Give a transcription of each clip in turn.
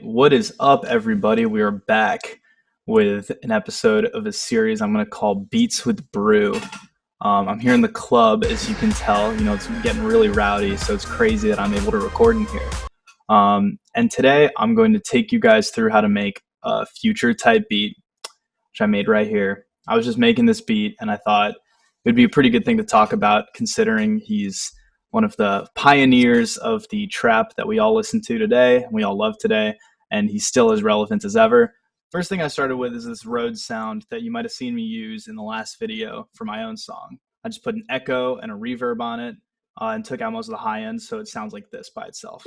What is up, everybody? We are back with an episode of a series I'm going to call Beats with Brew. I'm here in the club, as you can tell. You know, it's getting really rowdy, so it's crazy that I'm able to record in here. And today, I'm going to take you guys through how to make a future type beat, which I made right here. I was just making this beat, and I thought it would be a pretty good thing to talk about, considering he's one of the pioneers of the trap that we all listen to today, and we all love today, and he's still as relevant as ever. First thing I started with is this Rhodes sound that you might have seen me use in the last video for my own song. I just put an echo and a reverb on it and took out most of the high end, so it sounds like this by itself.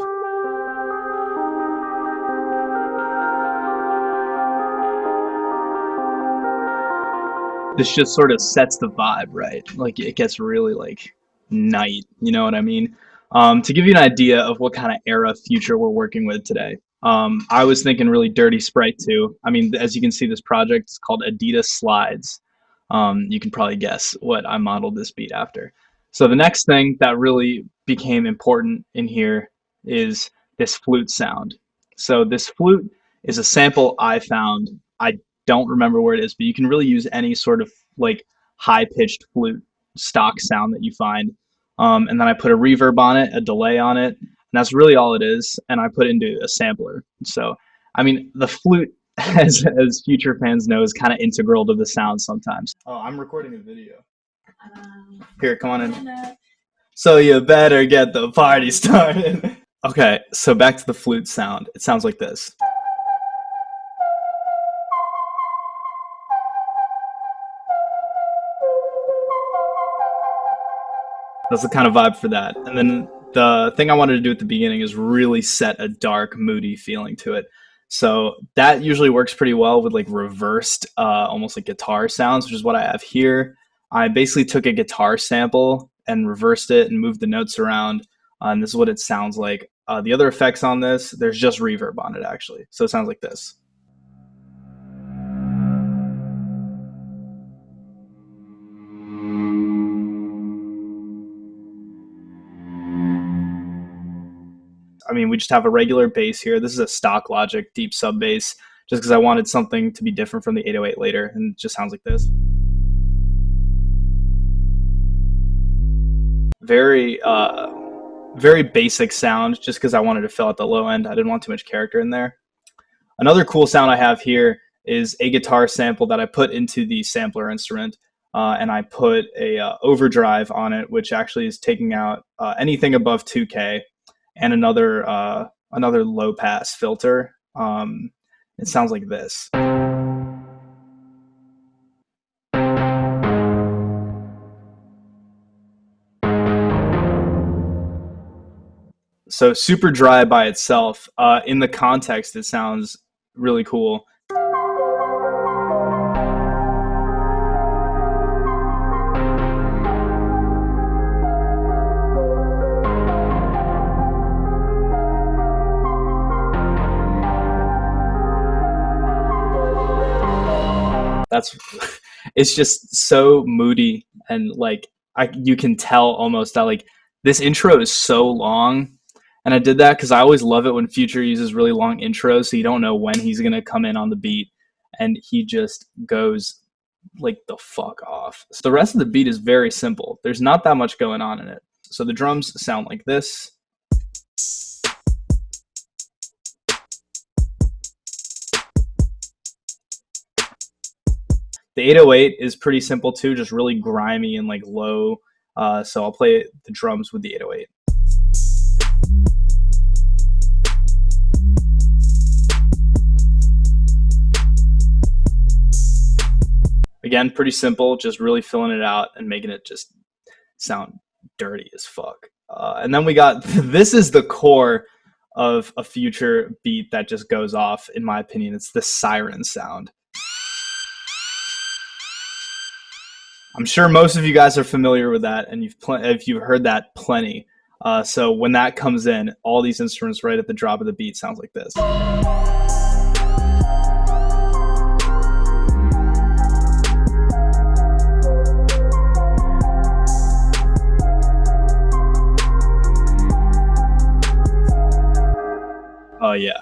This just sort of sets the vibe, right? Like, it gets really like night, you know what I mean? To give you an idea of what kind of era future we're working with today, I was thinking really dirty Sprite 2. I mean, as you can see, this project is called Adidas Slides. You can probably guess what I modeled this beat after. So the next thing that really became important in here is this flute sound. So this flute is a sample I found. I don't remember where it is, but you can really use any sort of like high-pitched flute stock sound that you find. And then I put a reverb on it, a delay on it, and that's really all it is. And I put it into a sampler. So, I mean, the flute, as future fans know, is kind of integral to the sound sometimes. Oh, I'm recording a video. Here, come on in. So you better get the party started. Okay, so back to the flute sound. It sounds like this. That's the kind of vibe for that. And then the thing I wanted to do at the beginning is really set a dark, moody feeling to it. So that usually works pretty well with like reversed, almost like guitar sounds, which is what I have here. I basically took a guitar sample and reversed it and moved the notes around. And this is what it sounds like. The other effects on this, there's just reverb on it actually. So it sounds like this. I mean, we just have a regular bass here. This is a stock Logic deep sub bass, just because I wanted something to be different from the 808 later, and it just sounds like this. Very, very basic sound, just because I wanted to fill out the low end. I didn't want too much character in there. Another cool sound I have here is a guitar sample that I put into the sampler instrument, and I put a overdrive on it, which actually is taking out anything above 2K. And another low pass filter. It sounds like this. So super dry by itself. In the context, it sounds really cool. It's just so moody, and like you can tell almost that like this intro is so long, and I did that because I always love it when Future uses really long intros, so you don't know when he's gonna come in on the beat, and he just goes like the fuck off. So the rest of the beat is very simple. There's not that much going on in it. So the drums sound like this. The 808 is pretty simple too, just really grimy and like low. So I'll play the drums with the 808. Again, pretty simple, just really filling it out and making it just sound dirty as fuck. And then we got, this is the core of a future beat that just goes off, in my opinion. It's the Siren sound. I'm sure most of you guys are familiar with that, and if you've heard that plenty. So when that comes in, all these instruments right at the drop of the beat sounds like this. Oh yeah.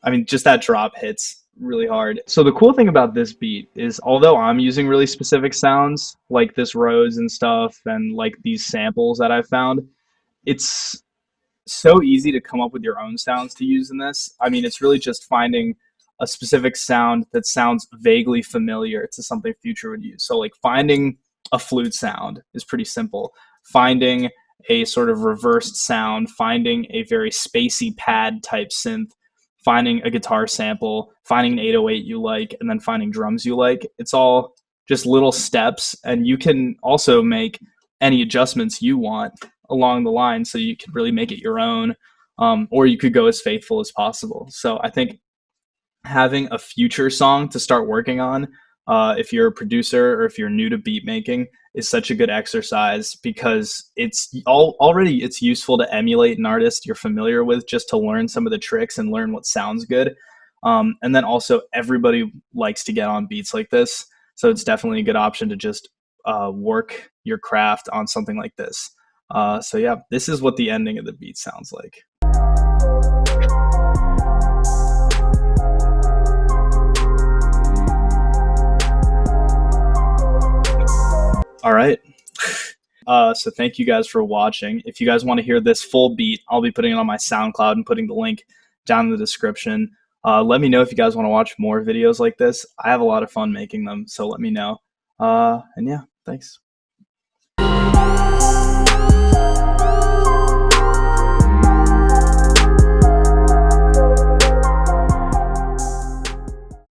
I mean, just that drop hits really hard. So the cool thing about this beat is, although I'm using really specific sounds like this Rhodes and stuff, and like these samples that I've found, it's so easy to come up with your own sounds to use in this. I mean, it's really just finding a specific sound that sounds vaguely familiar to something Future would use. So, like, finding a flute sound is pretty simple. Finding a sort of reversed sound, finding a very spacey pad type synth, finding a guitar sample, finding an 808 you like, and then finding drums you like. It's all just little steps, and you can also make any adjustments you want along the line, so you could really make it your own, or you could go as faithful as possible. So I think having a Future song to start working on, if you're a producer or if you're new to beat making, is such a good exercise, because already it's useful to emulate an artist you're familiar with, just to learn some of the tricks and learn what sounds good. And then also, everybody likes to get on beats like this, so it's definitely a good option to just work your craft on something like this. So yeah, this is what the ending of the beat sounds like. All right. So thank you guys for watching. If you guys want to hear this full beat, I'll be putting it on my SoundCloud and putting the link down in the description. Let me know if you guys want to watch more videos like this. I have a lot of fun making them, so let me know. And yeah, thanks.